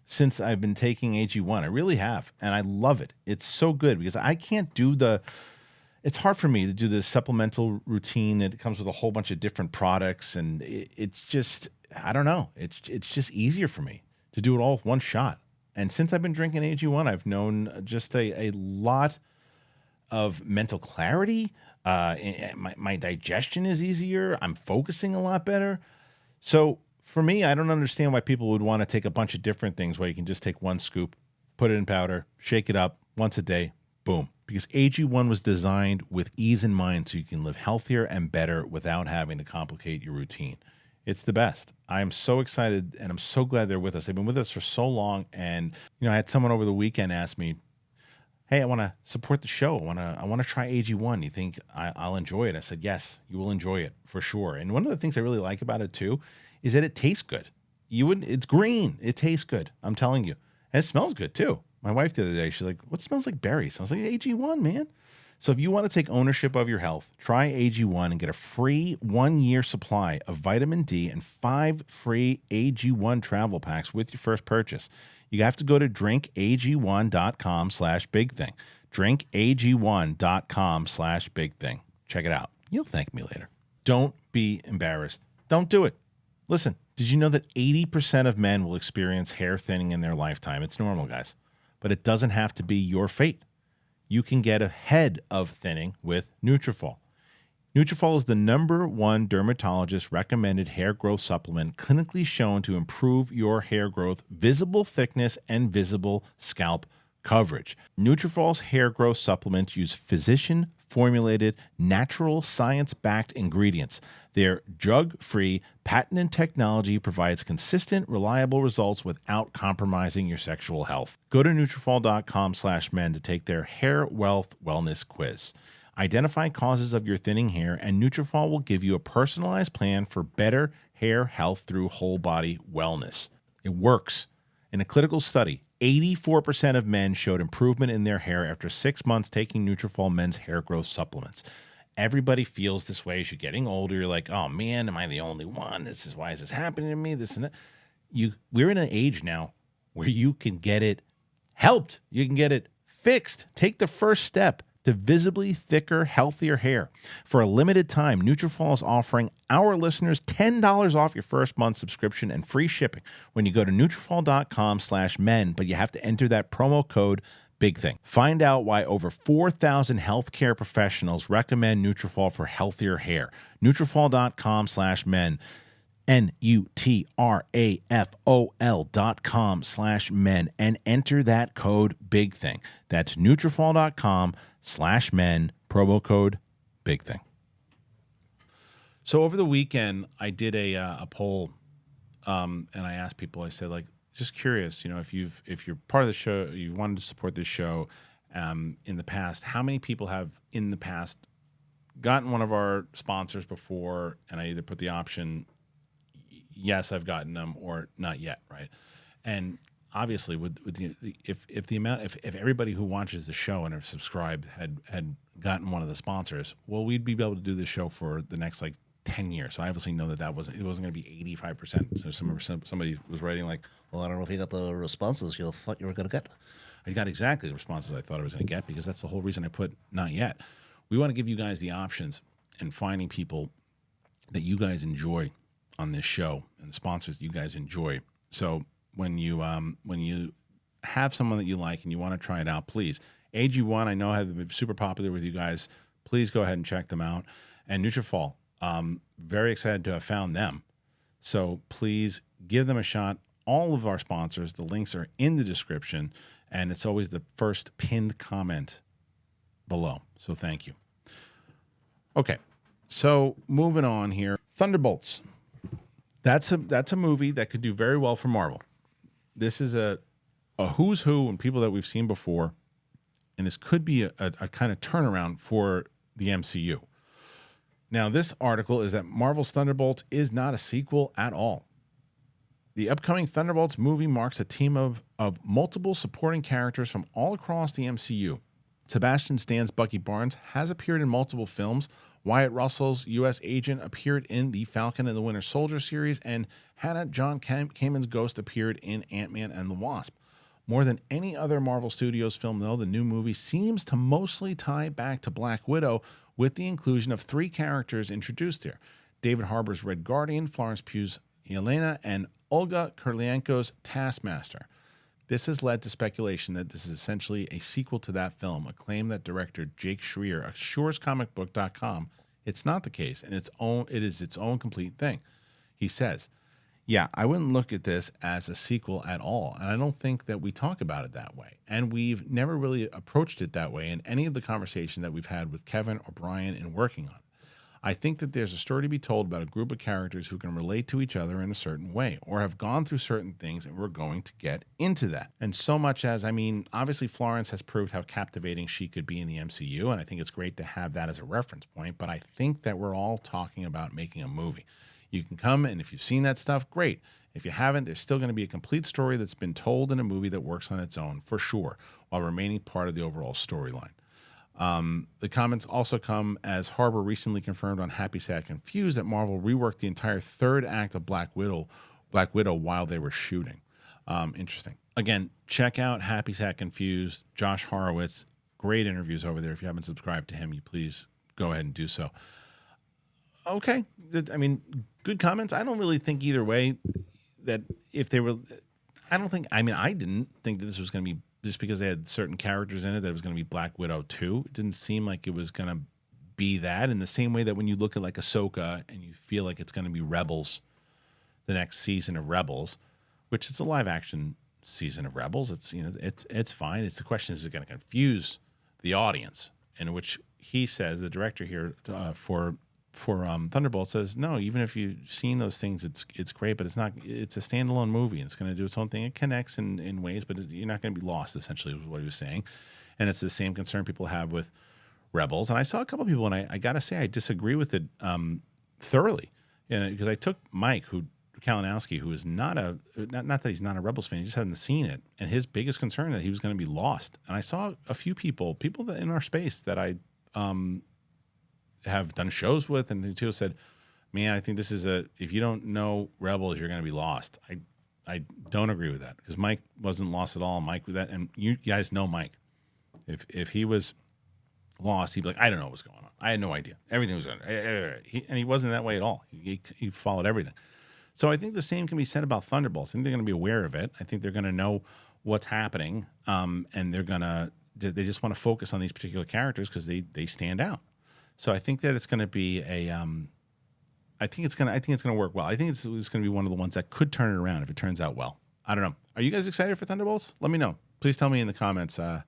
since I've been taking AG1. I really have, and I love it. It's so good because I can't do it's hard for me to do the supplemental routine. It comes with a whole bunch of different products, and it's just, I don't know. It's just easier for me to do it all with one shot. And since I've been drinking AG1, I've known just a lot of mental clarity. My digestion is easier. I'm focusing a lot better. So for me, I don't understand why people would want to take a bunch of different things where you can just take 1 scoop, put it in powder, shake it up once a day, boom. Because AG1 was designed with ease in mind so you can live healthier and better without having to complicate your routine. It's the best. I am so excited, and I'm so glad they're with us. They've been with us for so long, and I had someone over the weekend ask me, hey, I want to support the show. I want to try AG1. You think I'll enjoy it? I said, yes, you will enjoy it for sure. And one of the things I really like about it too is that it tastes good. It's green. It tastes good. I'm telling you. And it smells good too. My wife the other day, she's like, what smells like berries? I was like, AG1, man. So if you want to take ownership of your health, try AG1 and get a free 1-year supply of vitamin D and 5 free AG1 travel packs with your first purchase. You have to go to drinkag1.com/bigthing. drinkag1.com/bigthing. Check it out. You'll thank me later. Don't be embarrassed. Don't do it. Listen, did you know that 80% of men will experience hair thinning in their lifetime? It's normal, guys. But it doesn't have to be your fate. You can get ahead of thinning with NUTRAFOL. NUTRAFOL is the #1 dermatologist recommended hair growth supplement clinically shown to improve your hair growth, visible thickness, and visible scalp coverage. NUTRAFOL's hair growth supplements use physician-formulated, natural, science-backed ingredients. Their drug-free, patented technology provides consistent, reliable results without compromising your sexual health. Go to NUTRAFOL.com/men to take their hair wealth wellness quiz. Identify causes of your thinning hair, and NUTRAFOL will give you a personalized plan for better hair health through whole body wellness. It works. In a clinical study, 84% of men showed improvement in their hair after 6 months taking NUTRAFOL men's hair growth supplements. Everybody feels this way as you're getting older. You're like, oh man, am I the only one? Why is this happening to me? This and that. We're in an age now where you can get it helped. You can get it fixed. Take the first step. to visibly thicker, healthier hair. For a limited time, NUTRAFOL is offering our listeners $10 off your first month subscription and free shipping when you go to NUTRAFOL.com/men, but you have to enter that promo code BIGTHING. Find out why over 4,000 healthcare professionals recommend NUTRAFOL for healthier hair. NUTRAFOL.com/men. NUTRAFOL.com/men and enter that code BIGTHING. That's NUTRAFOL.com/men, promo code BIGTHING. So over the weekend, I did a poll, and I asked people. I said, like, just curious, if you're part of the show, you wanted to support this show, in the past, how many people have in the past gotten one of our sponsors before? And I either put the option, yes, I've gotten them, or not yet, right? And obviously, if everybody who watches the show and have subscribed had gotten one of the sponsors, well, we'd be able to do this show for the next 10 years. So I obviously know that wasn't going to be 85%. So somebody was writing like, well, I don't know if you got the responses you thought you were going to get. I got exactly the responses I thought I was going to get, because that's the whole reason I put not yet. We want to give you guys the options and finding people that you guys enjoy on this show and the sponsors you guys enjoy. So when you have someone that you like and you want to try it out, please. AG1, I know, have been super popular with you guys. Please go ahead and check them out. And NUTRAFOL, very excited to have found them. So please give them a shot. All of our sponsors, the links are in the description, and it's always the first pinned comment below. So thank you. Okay, so moving on here. Thunderbolts. That's a movie that could do very well for Marvel. This is a who's who and people that we've seen before, and this could be a kind of turnaround for the MCU. Now, this article is that Marvel's Thunderbolts is not a sequel at all. The upcoming Thunderbolts movie marks a team of multiple supporting characters from all across the MCU. Sebastian Stan's Bucky Barnes has appeared in multiple films. Wyatt Russell's U.S. agent appeared in the Falcon and the Winter Soldier series, and Hannah John Kamen's Ghost appeared in Ant-Man and the Wasp. More than any other Marvel Studios film, though, the new movie seems to mostly tie back to Black Widow, with the inclusion of 3 characters introduced here: David Harbour's Red Guardian, Florence Pugh's Yelena, and Olga Kurylenko's Taskmaster. This has led to speculation that this is essentially a sequel to that film, a claim that director Jake Schreier assures comicbook.com it's not the case, and it is its own complete thing. He says, yeah, I wouldn't look at this as a sequel at all, and I don't think that we talk about it that way. And we've never really approached it that way in any of the conversation that we've had with Kevin or Brian in working on it. I think that there's a story to be told about a group of characters who can relate to each other in a certain way or have gone through certain things, and we're going to get into that. And so much as, obviously Florence has proved how captivating she could be in the MCU, and I think it's great to have that as a reference point, but I think that we're all talking about making a movie. You can come, and if you've seen that stuff, great. If you haven't, there's still going to be a complete story that's been told in a movie that works on its own, for sure, while remaining part of the overall storyline. The comments also come as Harbour recently confirmed on Happy Sad Confused that Marvel reworked the entire third act of Black Widow while they were shooting. Interesting. Again, check out Happy Sad Confused, Josh Horowitz. Great interviews over there. If you haven't subscribed to him, you please go ahead and do so. Okay. Good comments. I don't really think either way that if they were, I didn't think that this was going to be, just because they had certain characters in it, that it was going to be Black Widow 2. It didn't seem like it was going to be that, in the same way that when you look at Ahsoka and you feel like it's going to be Rebels, the next season of Rebels, which it's a live action season of Rebels. It's fine. It's the question, is it going to confuse the audience? In which he says, the director here for Thunderbolts says, no, even if you've seen those things, it's great, but it's not. It's a standalone movie, and it's going to do its own thing. It connects in ways, but you're not going to be lost, essentially, was what he was saying. And it's the same concern people have with Rebels. And I saw a couple people, and I got to say, I disagree with it thoroughly, because I took Mike Kalinowski, who is not that he's not a Rebels fan, he just hasn't seen it, and his biggest concern that he was going to be lost. And I saw a few people that in our space that I have done shows with, and they too said, man, I think this is if you don't know Rebels, you're going to be lost. I don't agree with that, because Mike wasn't lost at all. Mike with that, and you guys know Mike. If he was lost, he'd be like, I don't know what's going on. I had no idea. Everything was going on. And he wasn't that way at all. He followed everything. So I think the same can be said about Thunderbolts. I think they're going to be aware of it. I think they're going to know what's happening, and they just want to focus on these particular characters because they stand out. So I think that it's going to be I think it's going to work well. I think it's going to be one of the ones that could turn it around if it turns out well. I don't know. Are you guys excited for Thunderbolts? Let me know. Please tell me in the comments. I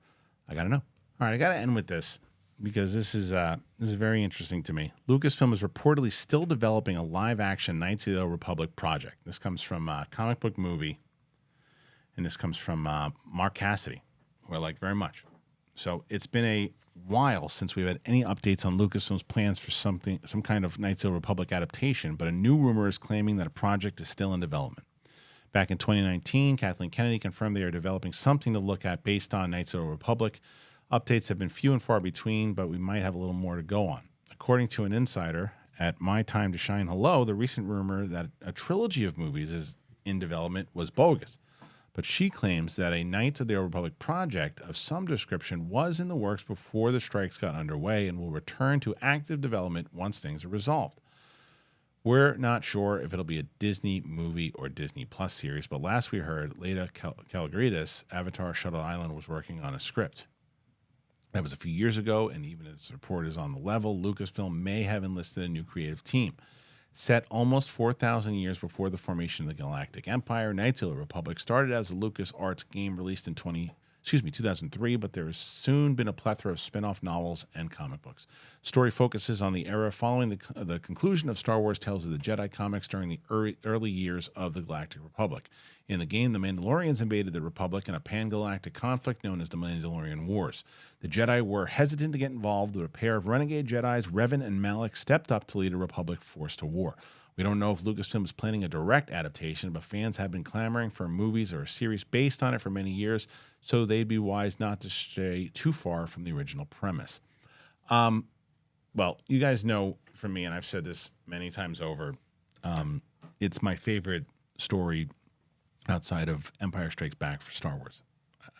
got to know. All right, I got to end with this, because this is very interesting to me. Lucasfilm is reportedly still developing a live-action Knights of the Old Republic project. This comes from Comic Book Movie, and this comes from Mark Cassidy, who I like very much. So it's been a while since we've had any updates on Lucasfilm's plans for some kind of Knights of the Old Republic adaptation, but a new rumor is claiming that a project is still in development. Back in 2019, Kathleen Kennedy confirmed they are developing something to look at based on Knights of the Old Republic. Updates have been few and far between, but we might have a little more to go on. According to an insider at My Time to Shine Hello, the recent rumor that a trilogy of movies is in development was bogus. But she claims that a Knights of the Old Republic project of some description was in the works before the strikes got underway and will return to active development once things are resolved. We're not sure if it'll be a Disney movie or Disney Plus series, but last we heard, Leda Kalogridis, Avatar Shuttle Island, was working on a script. That was a few years ago, and even as the report is on the level, Lucasfilm may have enlisted a new creative team. Set almost 4,000 years before the formation of the Galactic Empire, Knights of the Republic started as a LucasArts game released in 2003, but there has soon been a plethora of spin-off novels and comic books. Story focuses on the era following the conclusion of Star Wars Tales of the Jedi comics during the early years of the Galactic Republic. In the game, the Mandalorians invaded the Republic in a pan-galactic conflict known as the Mandalorian Wars. The Jedi were hesitant to get involved, but a pair of renegade Jedis, Revan and Malak, stepped up to lead a Republic force to war. We don't know if Lucasfilm is planning a direct adaptation, but fans have been clamoring for movies or a series based on it for many years, so they'd be wise not to stray too far from the original premise. Well, you guys know from me, and I've said this many times over, it's my favorite story outside of Empire Strikes Back for Star Wars.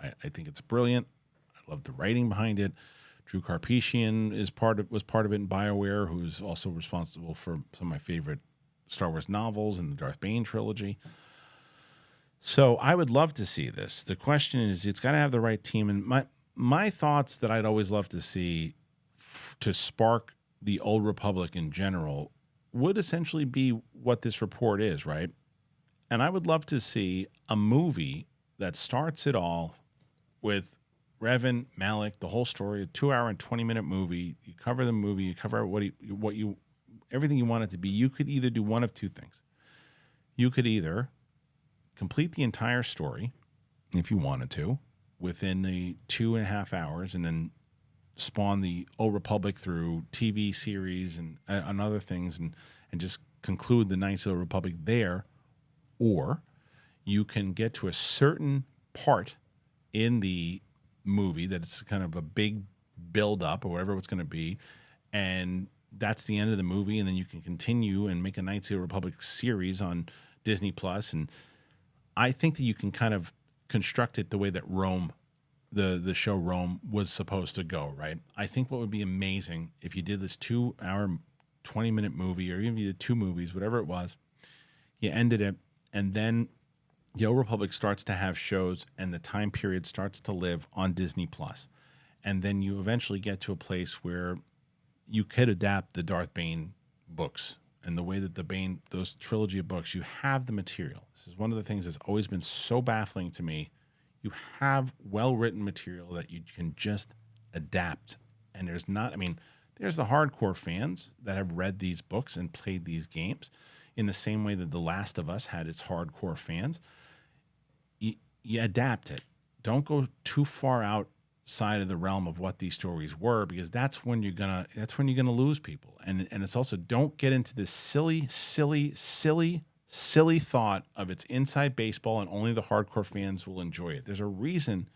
I think it's brilliant. I love the writing behind it. Drew Karpyshyn was part of it in BioWare, who's also responsible for some of my favorite Star Wars novels and the Darth Bane trilogy. So I would love to see this. The question is, it's got to have the right team. And my thoughts that I'd always love to see to spark the Old Republic in general would essentially be what this report is, right? And I would love to see a movie that starts it all with Revan, Malak, the whole story, a 2-hour and 20-minute movie. You cover the movie, you cover everything you want it to be. You could either do one of two things. You could either complete the entire story, if you wanted to, within the 2.5 hours, and then spawn the Old Republic through TV series and other things, and just conclude the Knights of the Republic there. Or you can get to a certain part in the movie that it's kind of a big build-up or whatever it's going to be, and that's the end of the movie, and then you can continue and make a Knights of the Republic series on Disney Plus. And I think that you can kind of construct it the way that Rome, the show Rome, was supposed to go, right? I think what would be amazing if you did this 2-hour, 20-minute movie, or even if you did 2 movies, whatever it was, you ended it, and then the Old Republic starts to have shows and the time period starts to live on Disney Plus. And then you eventually get to a place where you could adapt the Darth Bane books and the way that those trilogy of books, you have the material. This is one of the things that's always been so baffling to me. You have well-written material that you can just adapt. And there's the hardcore fans that have read these books and played these games in the same way that The Last of Us had its hardcore fans. You adapt it. Don't go too far outside of the realm of what these stories were, because that's when you're gonna lose people. And it's also, don't get into this silly thought of it's inside baseball and only the hardcore fans will enjoy it. There's a reason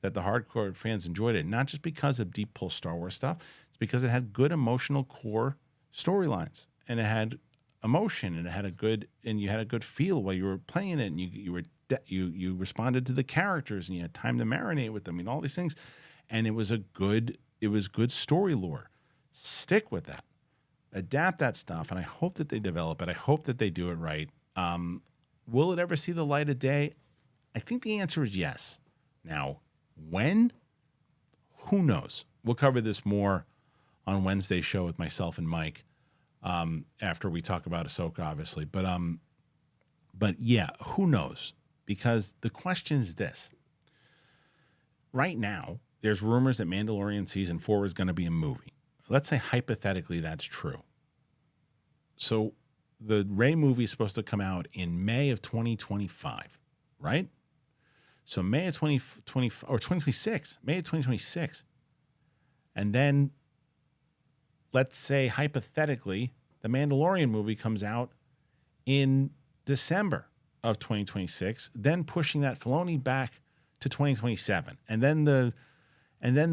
that the hardcore fans enjoyed it, not just because of deep pull Star Wars stuff. It's because it had good emotional core storylines, and it had emotion, and you had a good feel while you were playing it, and you responded to the characters, and you had time to marinate with them, and all these things. And it was a good It was good story lore. Stick with that. Adapt that stuff, and I hope that they develop it. I hope that they do it right. Will it ever see the light of day? I think the answer is yes. Now, when? Who knows? We'll cover this more on Wednesday's show with myself and Mike after we talk about Ahsoka, obviously. But yeah, who knows? Because the question is this. Right now, there's rumors that Mandalorian Season 4 is going to be a movie. Let's say hypothetically that's true. So the Rey movie is supposed to come out in May of 2025, right? So May of 2020 or 2026, May of 2026. And then let's say hypothetically the Mandalorian movie comes out in December of 2026, then pushing that Filoni back to 2027. And then the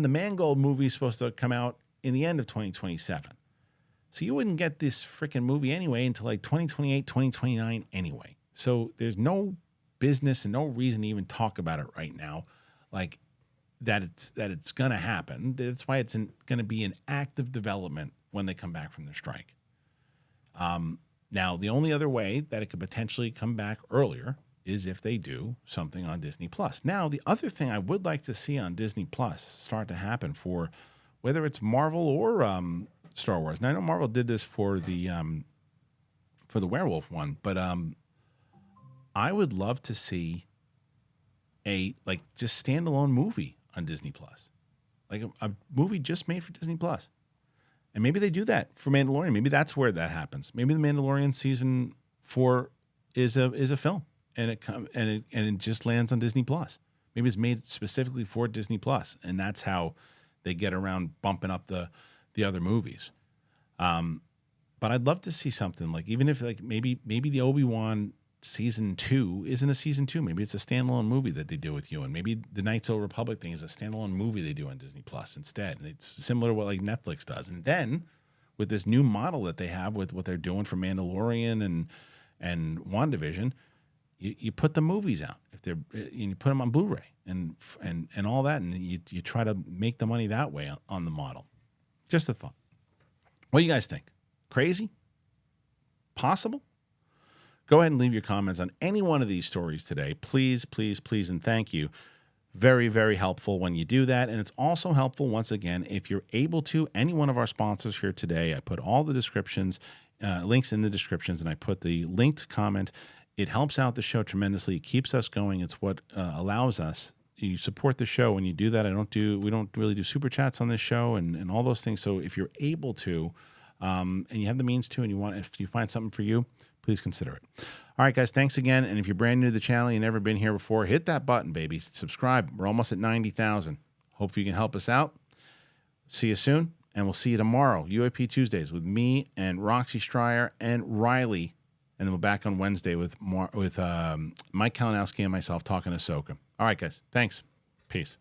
Mangold movie is supposed to come out in the end of 2027. So you wouldn't get this freaking movie anyway until like 2028, 2029 anyway. So there's no business and no reason to even talk about it right now, like that it's going to happen. That's why it's going to be in active development when they come back from their strike. Now, the only other way that it could potentially come back earlier is if they do something on Disney Plus. Now, the other thing I would like to see on Disney Plus start to happen for whether it's Marvel or Star Wars. Now, I know Marvel did this for the werewolf one, but I would love to see a just standalone movie on Disney Plus, like a movie just made for Disney Plus. And maybe they do that for Mandalorian. Maybe that's where that happens. Maybe the Mandalorian Season 4 is a film, and it just lands on Disney Plus. Maybe it's made specifically for Disney Plus, and that's how they get around bumping up the other movies. But I'd love to see something like, even if like maybe the Obi-Wan Season 2 isn't a Season 2. Maybe it's a standalone movie that they do with you, and maybe the Knights of the Republic thing is a standalone movie they do on Disney Plus instead. And it's similar to what like Netflix does. And then with this new model that they have with what they're doing for Mandalorian and WandaVision, you put the movies out if they're you put them on Blu Ray and all that, and you try to make the money that way on the model. Just a thought. What do you guys think? Crazy? Possible? Go ahead and leave your comments on any one of these stories today. Please, please, please, and thank you. Very, very helpful when you do that. And it's also helpful, once again, if you're able to, any one of our sponsors here today, I put all the descriptions, links in the descriptions, and I put the linked comment. It helps out the show tremendously. It keeps us going. It's what allows us. You support the show when you do that. We don't really do super chats on this show and all those things. So if you're able to, and you have the means to, and if you find something for you, please consider it. All right, guys, thanks again. And if you're brand new to the channel, you've never been here before, hit that button, baby. Subscribe. We're almost at 90,000. Hope you can help us out. See you soon, and we'll see you tomorrow, UAP Tuesdays, with me and Roxy Stryer and Riley. And then we're back on Wednesday with Mike Kalinowski and myself talking Ahsoka. All right, guys, thanks. Peace.